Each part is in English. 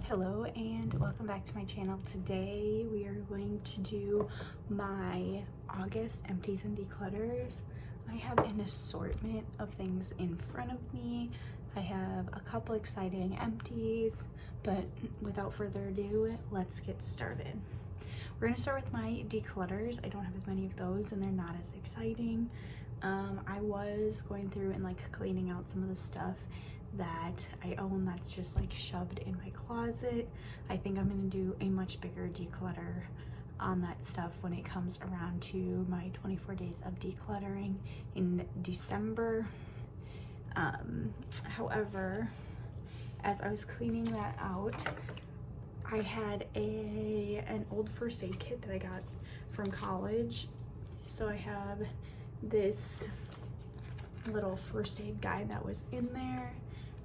Hello and welcome back to my channel. Today we are going to do my August empties and declutters. I have an assortment of things in front of me. I have a couple exciting empties, but without further ado, let's get started. We're gonna start with my declutters. I don't have as many of those and they're not as exciting. I was going through and like cleaning out some of the stuff that I own that's just like shoved in my closet. I think I'm gonna do a much bigger declutter on that stuff when it comes around to my 24 days of decluttering in December. However, as I was cleaning that out, I had an old first aid kit that I got from college. So I have this little first aid guide that was in there.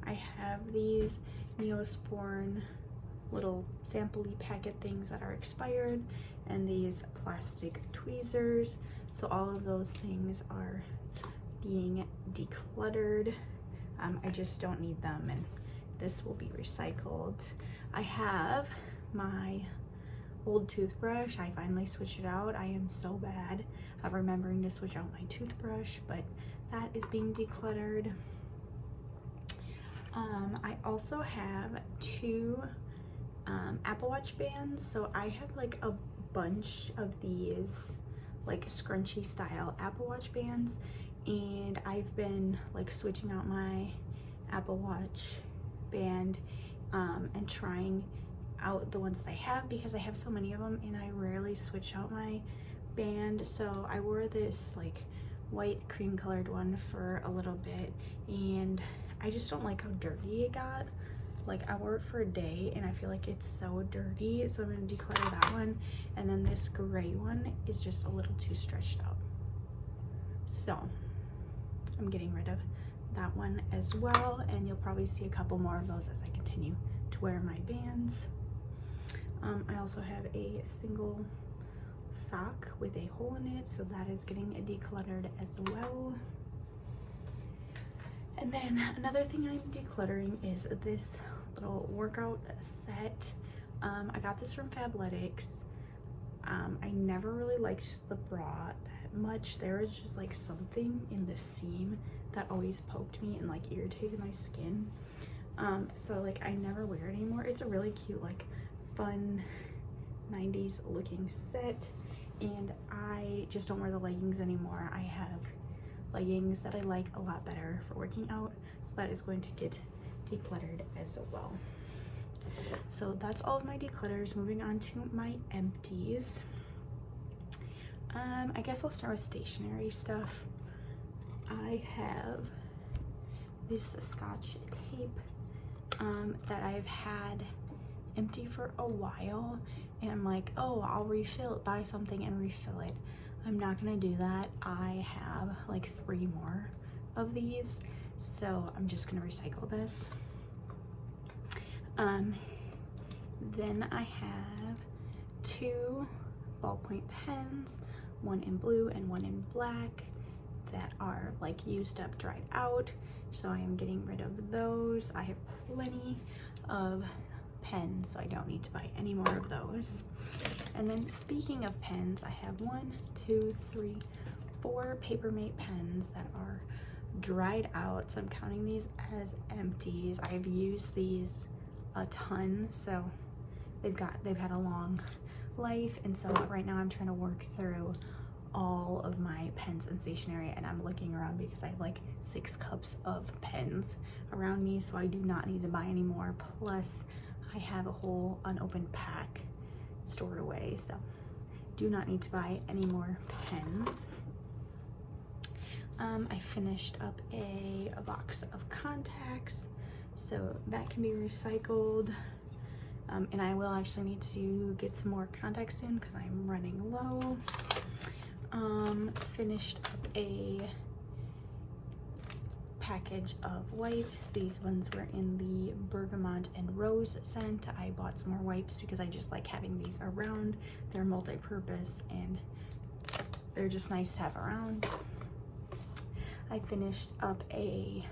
I have these Neosporin little sample-y packet things that are expired and these plastic tweezers. So all of those things are being decluttered. I just don't need them and this will be recycled. I have my old toothbrush. I finally switched it out. I am so bad at remembering to switch out my toothbrush, but that is being decluttered. I also have two Apple Watch bands. So I have like a bunch of these like scrunchy style Apple Watch bands, and I've been like switching out my Apple Watch band and trying out the ones that I have because I have so many of them and I rarely switch out my band. So I wore this like white cream colored one for a little bit and I just don't like how dirty it got. Like I wore it for a day and I feel like it's so dirty, so I'm gonna declutter that one. And then this gray one is just a little too stretched out, so I'm getting rid of that one as well, and you'll probably see a couple more of those as I continue to wear my bands. I also have a single sock with a hole in it, so that is getting decluttered as well. And then another thing I'm decluttering is this little workout set. I got this from Fabletics. I never really liked the bra that much. There was just like something in the seam that always poked me and like irritated my skin. So like I never wear it anymore. It's a really cute, like fun 90s looking set, and I just don't wear the leggings anymore. I have leggings that I like a lot better for working out, so that is going to get decluttered as well. So that's all of my declutters. Moving on to my empties. I guess I'll start with stationery stuff. I have this Scotch tape that I've had empty for a while, and I'm like, oh, I'll buy something and refill it. I'm not gonna do that. I have like 3 more of these, so I'm just gonna recycle this. Then I have 2 ballpoint pens, one in blue and one in black, that are like used up, dried out, so I am getting rid of those. I have plenty of pens, so I don't need to buy any more of those. And then speaking of pens, I have 1, 2, 3, 4 Papermate pens that are dried out, so I'm counting these as empties. I've used these a ton, so they've had a long life, and so right now I'm trying to work through all of my pens and stationery, and I'm looking around because I have like 6 cups of pens around me, so I do not need to buy any more. Plus I have a whole unopened pack stored away, so do not need to buy any more pens. I finished up a box of contacts, so that can be recycled. And I will actually need to get some more contacts soon because I'm running low. Finished up a package of wipes. These ones were in the bergamot and rose scent. I bought some more wipes because I just like having these around. They're multi-purpose and they're just nice to have around. I finished up a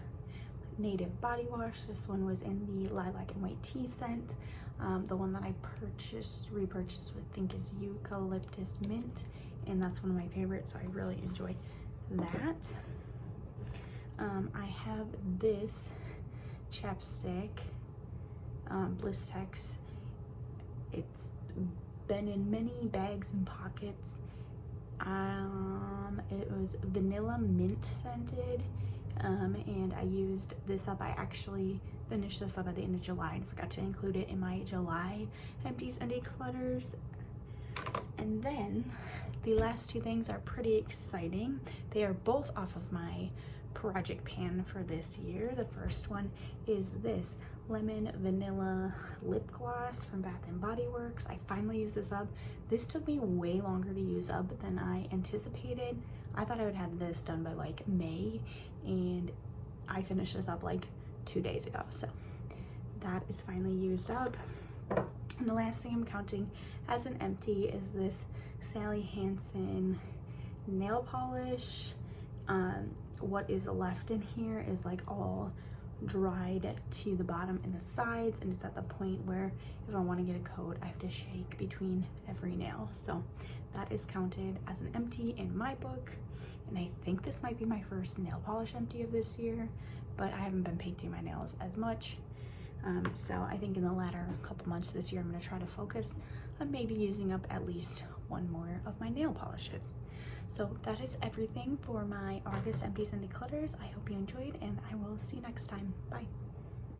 Native body wash. This one was in the lilac and white tea scent. The one that I repurchased, I think is eucalyptus mint, and that's one of my favorites, so I really enjoy that. I have this chapstick, Blistex. It's been in many bags and pockets. It was vanilla mint scented, and I used this up. I actually finished this up at the end of July and forgot to include it in my July empties and declutters. And then the last two things are pretty exciting. They are both off of my project pan for this year. The first one is this lemon vanilla lip gloss from Bath and Body Works. I finally used this up. This took me way longer to use up than I anticipated. I thought I would have this done by like May, and I finished this up like 2 days ago. So that is finally used up. And the last thing I'm counting as an empty is this Sally Hansen nail polish. What is left in here is like all dried to the bottom and the sides, and it's at the point where if I want to get a coat, I have to shake between every nail. So that is counted as an empty in my book, and I think this might be my first nail polish empty of this year, but I haven't been painting my nails as much. So I think in the latter couple months this year, I'm going to try to focus on maybe using up at least one more of my nail polishes. So that is everything for my August empties and declutters. I hope you enjoyed, and I will see you next time. Bye.